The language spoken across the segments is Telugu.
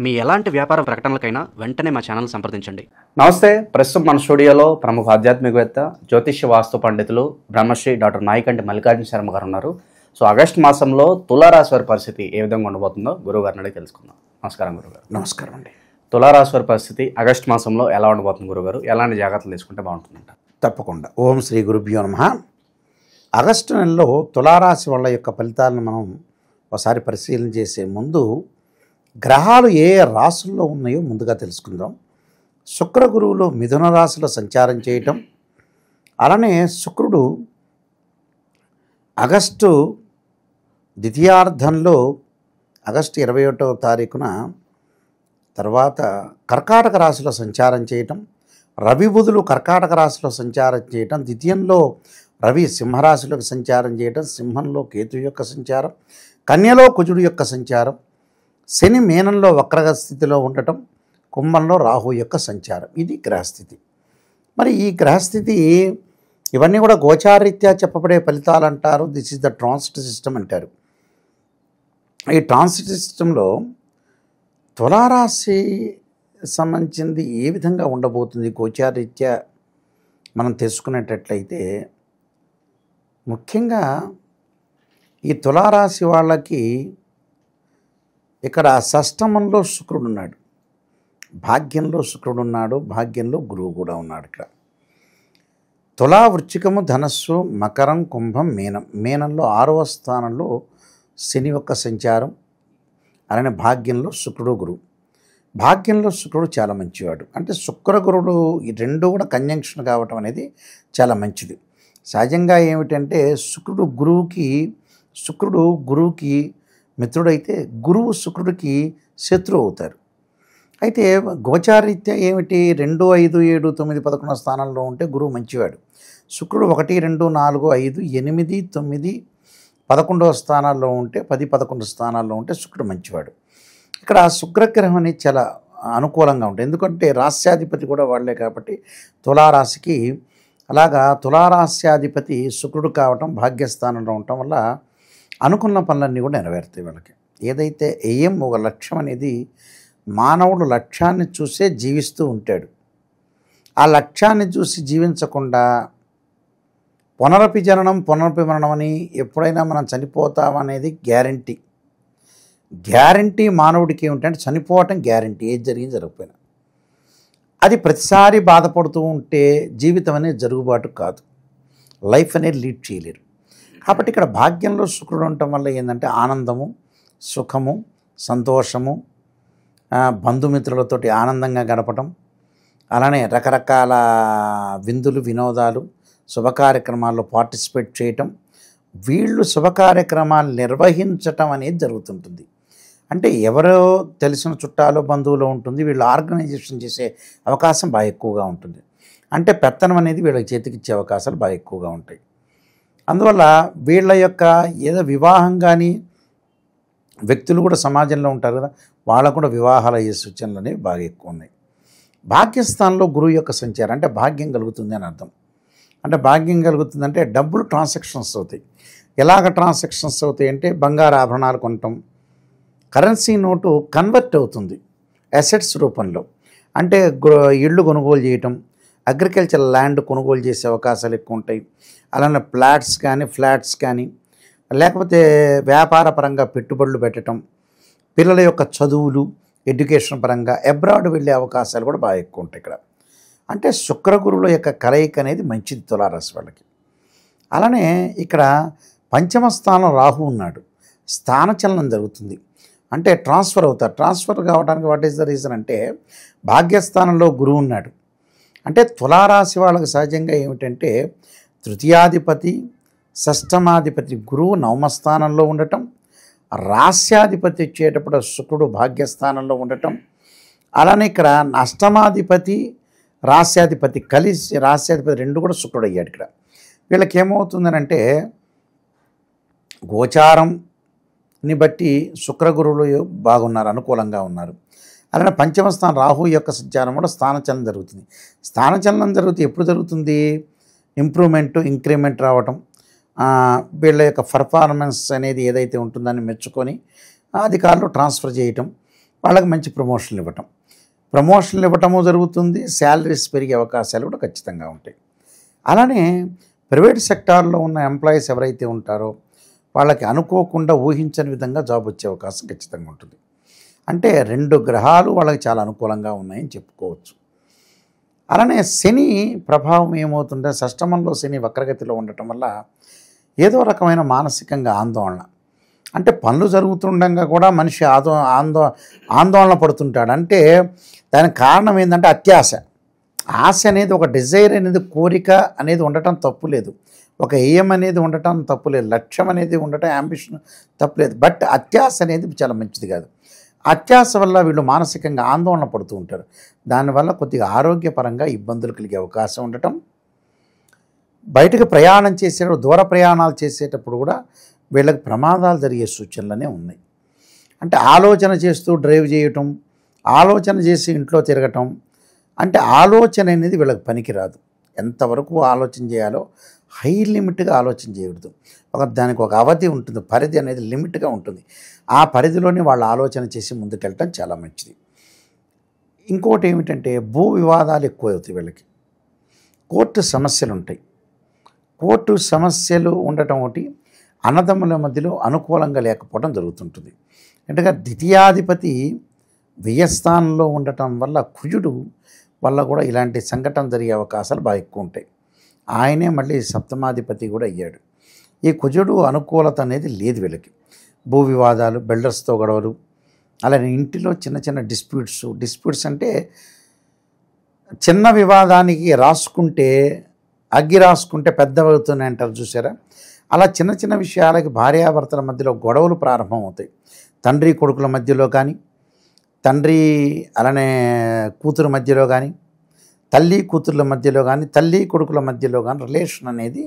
మీ ఎలాంటి వ్యాపార ప్రకటనలకైనా వెంటనే మా ఛానల్ సంప్రదించండి. నమస్తే. ప్రస్తుతం మన స్టూడియోలో ప్రముఖ ఆధ్యాత్మికవేత్త, జ్యోతిష్య వాస్తు పండితులు బ్రహ్మశ్రీ డాక్టర్ నాయకంటి మల్లికార్జున శర్మ గారు ఉన్నారు. సో ఆగస్టు మాసంలో తులారాశి వారి పరిస్థితి ఏ విధంగా ఉండబోతుందో గురువుగారిని అడిగి తెలుసుకుందాం. నమస్కారం గురుగారు. నమస్కారం అండి. తులారాశి వారి పరిస్థితి ఆగస్టు మాసంలో ఎలా ఉండబోతుంది గురుగారు? ఎలాంటి జాగ్రత్తలు తీసుకుంటే బాగుంటుందంట? తప్పకుండా. ఓం శ్రీ గురుభ్యో నమః. ఆగస్టు నెలలో తులారాశి వాళ్ళ యొక్క ఫలితాలను మనం ఒకసారి పరిశీలన చేసే ముందు గ్రహాలు ఏ రాశుల్లో ఉన్నాయో ముందుగా తెలుసుకుందాం. శుక్ర గురువులు మిథున రాశిలో సంచారం చేయటం, అలానే శుక్రుడు ఆగస్టు ద్వితీయార్థంలో ఆగస్టు 21వ తారీఖున తర్వాత కర్కాటక రాశిలో సంచారం చేయటం, రవి బుధులు కర్కాటక రాశిలో సంచారం చేయటం, ద్వితీయంలో రవి సింహరాశిలోకి సంచారం చేయటం, సింహంలో కేతు యొక్క సంచారం, కన్యలో కుజుడు యొక్క సంచారం, శని మీనంలో వక్రగ స్థితిలో ఉండటం, కుంభంలో రాహు యొక్క సంచారం. ఇది గ్రహస్థితి. మరి ఈ గ్రహస్థితి ఇవన్నీ కూడా గోచారీత్యా చెప్పబడే ఫలితాలు అంటారు. This is the transit system అంటారు. ఈ ట్రాన్సిట్ సిస్టంలో తులారాశి సంబంధించింది ఏ విధంగా ఉండబోతుంది గోచారీత్యా మనం తెలుసుకునేటట్లయితే, ముఖ్యంగా ఈ తులారాశి వాళ్ళకి ఇక్కడ షష్టమంలో శుక్రుడు ఉన్నాడు, భాగ్యంలో శుక్రుడు ఉన్నాడు, భాగ్యంలో గురువు కూడా ఉన్నాడు. ఇక్కడ తులా, వృశ్చికము, ధనస్సు, మకరం, కుంభం, మీనం. మీనంలో 6వ స్థానంలో శని యొక్క సంచారం, అలానే భాగ్యంలో శుక్రుడు గురువు. భాగ్యంలో శుక్రుడు చాలా మంచివాడు. అంటే శుక్ర గురుడు ఈ రెండు కూడా కంజంక్షన్ కావటం అనేది చాలా మంచిది. సహజంగా ఏమిటంటే శుక్రుడు గురువుకి మిత్రుడైతే గురువు శుక్రుడికి శత్రువు అవుతారు. అయితే గోచారీత్యా ఏమిటి, 2, 5, 7, 9, 11 స్థానాల్లో ఉంటే గురువు మంచివాడు. శుక్రుడు 1, 2, 4, 5, 8, 9, 11వ స్థానాల్లో ఉంటే 10, 11 స్థానాల్లో ఉంటే శుక్రుడు మంచివాడు. ఇక్కడ శుక్రగ్రహం అనేది చాలా అనుకూలంగా ఉంటుంది. ఎందుకంటే రాస్యాధిపతి కూడా వాళ్ళే కాబట్టి తులారాశికి. అలాగా తులారాస్యాధిపతి శుక్రుడు కావటం, భాగ్యస్థానంలో ఉండటం వల్ల అనుకున్న పనులన్నీ కూడా నెరవేరుతాయి వాళ్ళకి. ఏదైతే ఒక లక్ష్యం అనేది, మానవుడు లక్ష్యాన్ని చూసే జీవిస్తూ ఉంటాడు. ఆ లక్ష్యాన్ని చూసి జీవించకుండా పునరపి జననం పునరపి మరణం అని ఎప్పుడైనా మనం చనిపోతామనేది గ్యారంటీ మానవుడికి ఏమిటంటే చనిపోవటం గ్యారంటీ, ఏది జరిగింది జరగకపోయినా. అది ప్రతిసారి బాధపడుతూ ఉంటే జీవితం అనేది జరుగుబాటు కాదు, లైఫ్ అనేది లీడ్ చేయలేరు. కాబట్టి ఇక్కడ భాగ్యంలో శుక్రుడు ఉండటం వల్ల ఏంటంటే ఆనందము, సుఖము, సంతోషము, బంధుమిత్రులతోటి ఆనందంగా గడపటం, అలానే రకరకాల విందులు, వినోదాలు, శుభకార్యక్రమాల్లో పార్టిసిపేట్ చేయటం, వీళ్ళు శుభకార్యక్రమాలు నిర్వహించటం అనేది జరుగుతుంటుంది. అంటే ఎవరో తెలిసిన చుట్టాలు, బంధువులు ఉంటుంది, వీళ్ళు ఆర్గనైజేషన్ చేసే అవకాశం బాగా ఎక్కువగా ఉంటుంది. అంటే పెత్తనం అనేది వీళ్ళకి చేతికిచ్చే అవకాశాలు బాగా ఎక్కువగా ఉంటాయి. అందువల్ల వీళ్ళ యొక్క ఏదో వివాహం కానీ, వ్యక్తులు కూడా సమాజంలో ఉంటారు కదా, వాళ్ళకు కూడా వివాహాలు అయ్యే సూచనలు అనేవి బాగా ఎక్కువ ఉన్నాయి. భాగ్యస్థానంలో గురువు యొక్క సంచారం అంటే భాగ్యం కలుగుతుంది అని అర్థం. అంటే భాగ్యం కలుగుతుందంటే డబ్బులు ట్రాన్సాక్షన్స్ అవుతాయి. ఎలాగ ట్రాన్సాక్షన్స్ అవుతాయి అంటే బంగారు ఆభరణాలు కొనటం, కరెన్సీ నోటు కన్వర్ట్ అవుతుంది అసెట్స్ రూపంలో. అంటే ఇళ్ళు కొనుగోలు చేయటం, అగ్రికల్చర్ ల్యాండ్ కొనుగోలు చేసే అవకాశాలు ఎక్కువ ఉంటాయి. అలానే ఫ్లాట్స్ కానీ లేకపోతే వ్యాపార పరంగా పెట్టుబడులు పెట్టడం, పిల్లల యొక్క చదువులు, ఎడ్యుకేషన్ పరంగా అబ్రాడ్ వెళ్ళే అవకాశాలు కూడా బాగా ఎక్కువ ఉంటాయి ఇక్కడ. అంటే శుక్రగురువుల యొక్క కలయిక అనేది మంచిది తులారాశి వాళ్ళకి. అలానే ఇక్కడ పంచమ స్థానం రాహు ఉన్నాడు, స్థానచలనం జరుగుతుంది. అంటే ట్రాన్స్ఫర్ అవుతారు. ట్రాన్స్ఫర్ కావడానికి వాట్ ఈస్ ద రీజన్ అంటే భాగ్యస్థానంలో గురువు ఉన్నాడు. అంటే తులారాశి వాళ్ళకి సహజంగా ఏమిటంటే తృతీయాధిపతి, షష్టమాధిపతి గురువు 9వ స్థానంలో ఉండటం, రాస్యాధిపతి వచ్చేటప్పుడు శుక్రుడు భాగ్యస్థానంలో ఉండటం, అలానే ఇక్కడ అష్టమాధిపతి, రాస్యాధిపతి కలిసి, రాస్యాధిపతి 2 కూడా శుక్రుడు అయ్యాడు. ఇక్కడ వీళ్ళకి ఏమవుతుందనంటే గోచారంని బట్టి శుక్రగురువులు బాగున్నారు, అనుకూలంగా ఉన్నారు. అలానే పంచమ స్థానం రాహు యొక్క సంచారం కూడా స్థానచలనం జరుగుతుంది. స్థానచలనం జరిగితే ఎప్పుడు జరుగుతుంది, ఇంక్రిమెంట్ రావటం, వీళ్ళ యొక్క పర్ఫార్మెన్స్ అనేది ఏదైతే ఉంటుందని మెచ్చుకొని అధికారులు ట్రాన్స్ఫర్ చేయటం, వాళ్ళకి మంచి ప్రమోషన్లు ఇవ్వటము జరుగుతుంది, శాలరీస్ పెరిగే అవకాశాలు కూడా ఖచ్చితంగా ఉంటాయి. అలానే ప్రైవేట్ సెక్టార్లో ఉన్న ఎంప్లాయీస్ ఎవరైతే ఉంటారో వాళ్ళకి అనుకోకుండా ఊహించని విధంగా జాబ్ వచ్చే అవకాశం ఖచ్చితంగా ఉంటుంది. అంటే 2 గ్రహాలు వాళ్ళకి చాలా అనుకూలంగా ఉన్నాయని చెప్పుకోవచ్చు. అలానే శని ప్రభావం ఏమవుతుంటే షష్టమంలో శని వక్రగతిలో ఉండటం వల్ల ఏదో రకమైన మానసికంగా ఆందోళన, అంటే పనులు జరుగుతుండగా కూడా మనిషి ఆందోళన పడుతుంటాడు. అంటే దానికి కారణం ఏంటంటే అత్యాశ. ఆశ అనేది, ఒక డిజైర్ అనేది, కోరిక అనేది ఉండటం తప్పులేదు, ఒక ఎయిమ్ అనేది ఉండటం తప్పులేదు, లక్ష్యం అనేది ఉండటం, యాంబిషన్ తప్పులేదు. బట్ అత్యాశ అనేది చాలా మంచిది కాదు. అత్యాశ వల్ల వీళ్ళు మానసికంగా ఆందోళన పడుతూ ఉంటారు. దానివల్ల కొద్దిగా ఆరోగ్యపరంగా ఇబ్బందులు కలిగే అవకాశం ఉండటం, బయటకు ప్రయాణం చేసేటప్పుడు, దూర ప్రయాణాలు చేసేటప్పుడు కూడా వీళ్ళకి ప్రమాదాలు జరిగే సూచనలనే ఉన్నాయి. అంటే ఆలోచన చేస్తూ డ్రైవ్ చేయటం, ఆలోచన చేసి ఇంట్లో తిరగటం, అంటే ఆలోచన అనేది వీళ్ళకి పనికిరాదు. ఎంతవరకు ఆలోచన చేయాలో హై లిమిట్గా ఆలోచన చేయకూడదు. దానికి ఒక అవధి ఉంటుంది, పరిధి అనేది లిమిట్గా ఉంటుంది. ఆ పరిధిలోనే వాళ్ళ ఆలోచన చేసి ముందుకెళ్ళటం చాలా మంచిది. ఇంకోటి ఏమిటంటే భూ వివాదాలు ఎక్కువ అవుతాయి వీళ్ళకి. కోర్టు సమస్యలు ఉంటాయి. కోర్టు సమస్యలు ఉండటం ఒకటి, అన్నదమ్ముల మధ్యలో అనుకూలంగా లేకపోవడం జరుగుతుంటుంది. ఎందుకంటే ద్వితీయాధిపతి వ్యయస్థానంలో ఉండటం వల్ల కుజుడు వల్ల కూడా ఇలాంటి సంఘటన జరిగే అవకాశాలు బాగా ఎక్కువ ఉంటాయి. ఆయనే మళ్ళీ సప్తమాధిపతి కూడా అయ్యాడు. ఈ కుజుడు అనుకూలత అనేది లేదు వీళ్ళకి. భూ వివాదాలు, బిల్డర్స్తో గొడవలు, అలానే ఇంటిలో చిన్న చిన్న డిస్ప్యూట్స్ అంటే చిన్న వివాదానికి అగ్గి రాసుకుంటే పెద్దవవుతున్నాయి అంటారు చూసారా, అలా చిన్న చిన్న విషయాలకి భార్యాభర్తల మధ్యలో గొడవలు ప్రారంభమవుతాయి. తండ్రి కొడుకుల మధ్యలో కానీ, తండ్రి అలానే కూతురు మధ్యలో కానీ, తల్లి కూతుర్ల మధ్యలో కానీ, తల్లి కొడుకుల మధ్యలో కానీ రిలేషన్ అనేది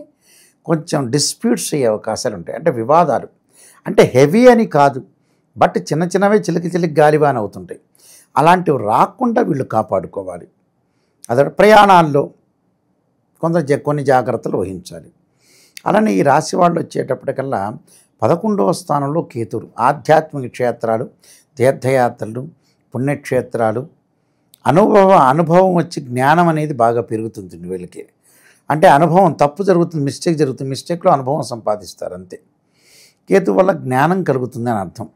కొంచెం డిస్ప్యూట్స్ అయ్యే అవకాశాలు ఉంటాయి. అంటే వివాదాలు అంటే హెవీ అని కాదు, బట్ చిన్న చిన్నవే చిలికి గాలివాన అవుతుంటాయి. అలాంటివి రాకుండా వీళ్ళు కాపాడుకోవాలి. అదే ప్రయాణాల్లో కొన్ని జాగ్రత్తలు వహించాలి. అలానే ఈ రాశి వాళ్ళు వచ్చేటప్పటికల్లా 11వ స్థానంలో కేతుడు. ఆధ్యాత్మిక క్షేత్రాలు, తీర్థయాత్రలు, పుణ్యక్షేత్రాలు, అనుభవం వచ్చి జ్ఞానం అనేది బాగా పెరుగుతుంది వీళ్ళకి. అంటే అనుభవం, తప్పు జరుగుతుంది, మిస్టేక్ జరుగుతుంది, మిస్టేక్లో అనుభవం సంపాదిస్తారు అంతే. కేతు వల్ల జ్ఞానం కలుగుతుంది అని అర్థం.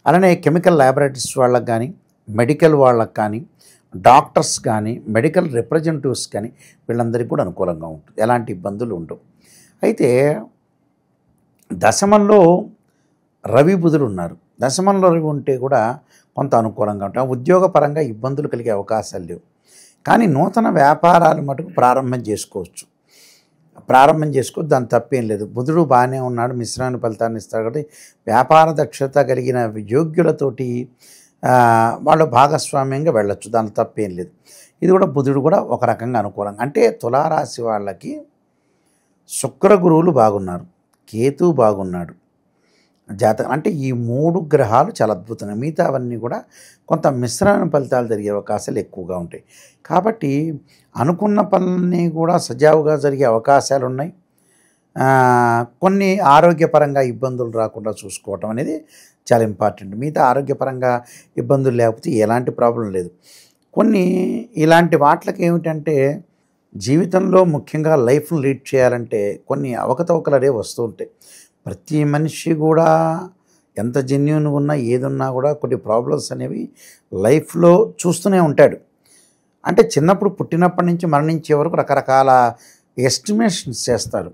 అలానే కెమికల్ ల్యాబొరేటరీస్ వాళ్ళకి కానీ, మెడికల్ వాళ్ళకి కానీ, డాక్టర్స్ కానీ, మెడికల్ రిప్రజెంటేటివ్స్ కానీ వీళ్ళందరికీ కూడా అనుకూలంగా ఉంటుంది, ఎలాంటి ఇబ్బందులు ఉండవు. అయితే దశమంలో రవి బుధులు ఉన్నారు. దశమంలో రవి ఉంటే కూడా కొంత అనుకూలంగా ఉంటాయి. ఉద్యోగపరంగా ఇబ్బందులు కలిగే అవకాశాలు లేవు. కానీ నూతన వ్యాపారాలు మటుకు ప్రారంభం చేసుకోవచ్చు, దాని తప్పేం లేదు. బుధుడు బాగానే ఉన్నాడు, మిశ్రమైన ఫలితాన్ని ఇస్తాడు. కాబట్టి వ్యాపార దక్షత కలిగిన యోగ్యులతోటి వాళ్ళు భాగస్వామ్యంగా వెళ్ళొచ్చు, దాని తప్పేం లేదు. ఇది కూడా బుధుడు కూడా ఒక రకంగా అనుకూలంగా. అంటే తులారాశి వాళ్ళకి శుక్ర గురువులు బాగున్నారు, కేతు బాగున్నాడు జాతకం. అంటే ఈ 3 గ్రహాలు చాలా అద్భుతంగా, మిగతా అవన్నీ కూడా కొంత మిశ్రమైన ఫలితాలు జరిగే అవకాశాలు ఎక్కువగా ఉంటాయి. కాబట్టి అనుకున్న పనులన్నీ కూడా సజావుగా జరిగే అవకాశాలు ఉన్నాయి. కొన్ని ఆరోగ్యపరంగా ఇబ్బందులు రాకుండా చూసుకోవటం అనేది చాలా ఇంపార్టెంట్. మిగతా ఆరోగ్యపరంగా ఇబ్బందులు లేకపోతే ఎలాంటి ప్రాబ్లం లేదు. కొన్ని ఇలాంటి వాటికి ఏమిటంటే జీవితంలో ముఖ్యంగా లైఫ్ను లీడ్ చేయాలంటే కొన్ని అవకతవకలు అనేవి వస్తూ ఉంటాయి. ప్రతి మనిషి కూడా ఎంత జెన్యూన్గా ఉన్నా ఏదున్నా కూడా కొన్ని ప్రాబ్లమ్స్ అనేవి లైఫ్లో చూస్తూనే ఉంటాడు. అంటే చిన్నప్పుడు పుట్టినప్పటి నుంచి మరణించే వరకు రకరకాల ఎస్టిమేషన్స్ చేస్తారు.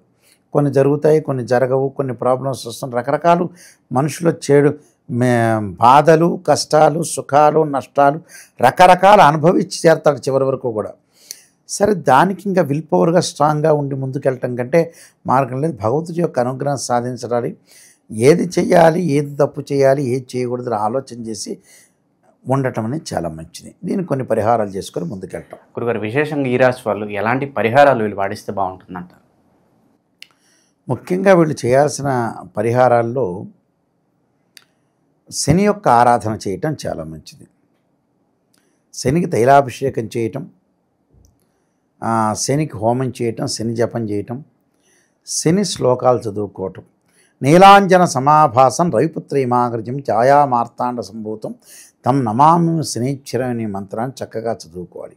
కొన్ని జరుగుతాయి, కొన్ని జరగవు, కొన్ని ప్రాబ్లమ్స్ వస్తాయి. రకరకాలు మనుషులు బాధలు, కష్టాలు, సుఖాలు, నష్టాలు రకరకాల అనుభవించి చేరుతాడు చివరి వరకు కూడా. సరే, దానికి ఇంకా విల్ పవర్గా స్ట్రాంగ్గా ఉండి ముందుకెళ్ళటం కంటే మార్గం లేదు. భగవంతుడి యొక్క అనుగ్రహం సాధించడానికి ఏది చేయాలి, ఏది తప్పు చేయాలి, ఏది చేయకూడదు ఆలోచన చేసి ఉండటం అనేది చాలా మంచిది. దీనికి కొన్ని పరిహారాలు చేసుకొని ముందుకెళ్ళటం. గురుగారు, విశేషంగా ఈ రాశి వాళ్ళు ఎలాంటి పరిహారాలు వీళ్ళు పాటిస్తే బాగుంటుందంటారు? ముఖ్యంగా వీళ్ళు చేయాల్సిన పరిహారాల్లో శని యొక్క ఆరాధన చేయటం చాలా మంచిది. శనికి తైలాభిషేకం చేయటం, శనికి హోమం చేయటం, శని జపం చేయటం, శని శ్లోకాలు చదువుకోవటం, నీలాంజన సమాభాసం రవిపుత్రీమాగర్జం ఛాయా మార్తాండ సంభూతం తం నమామి శనీశ్వరం అనే మంత్రాన్ని చక్కగా చదువుకోవాలి.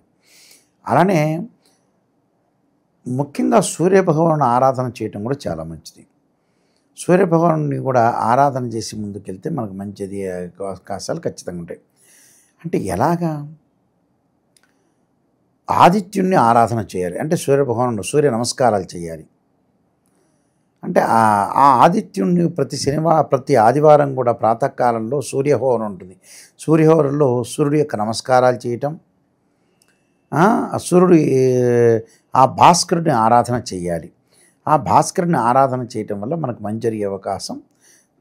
అలానే ముఖ్యంగా సూర్యభగవాను ఆరాధన చేయటం కూడా చాలా మంచిది. సూర్యభగవాను కూడా ఆరాధన చేసి ముందుకెళ్తే మనకు మంచిది అవకాశాలు ఖచ్చితంగా ఉంటాయి. అంటే ఎలాగా? ఆదిత్యుణ్ణి ఆరాధన చేయాలి. అంటే సూర్యభగవాను సూర్య నమస్కారాలు చేయాలి. అంటే ఆ ఆదిత్యుణ్ణి ప్రతి ఆదివారం కూడా ప్రాతకాలంలో సూర్యహోరం ఉంటుంది. సూర్యహోరంలో సూర్యుడి యొక్క నమస్కారాలు చేయటం, సూర్యుడు ఆ భాస్కరుడిని ఆరాధన చేయాలి. ఆ భాస్కరుని ఆరాధన చేయటం వల్ల మనకు మంచి జరిగే అవకాశం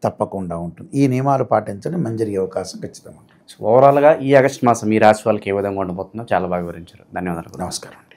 తప్పకుండా ఉంటుంది. ఈ నియమాలు పాటించడం మంచి జరిగే అవకాశం ఖచ్చితంగా ఉంటుంది. ఓవరాల్గా ఈ ఆగస్ట్ మాసం ఈ రాశి వాళ్ళకి ఏ విధంగా ఉండబోతుందో చాలా బాగా వివరించారు. ధన్యవాదాలు. నమస్కారం.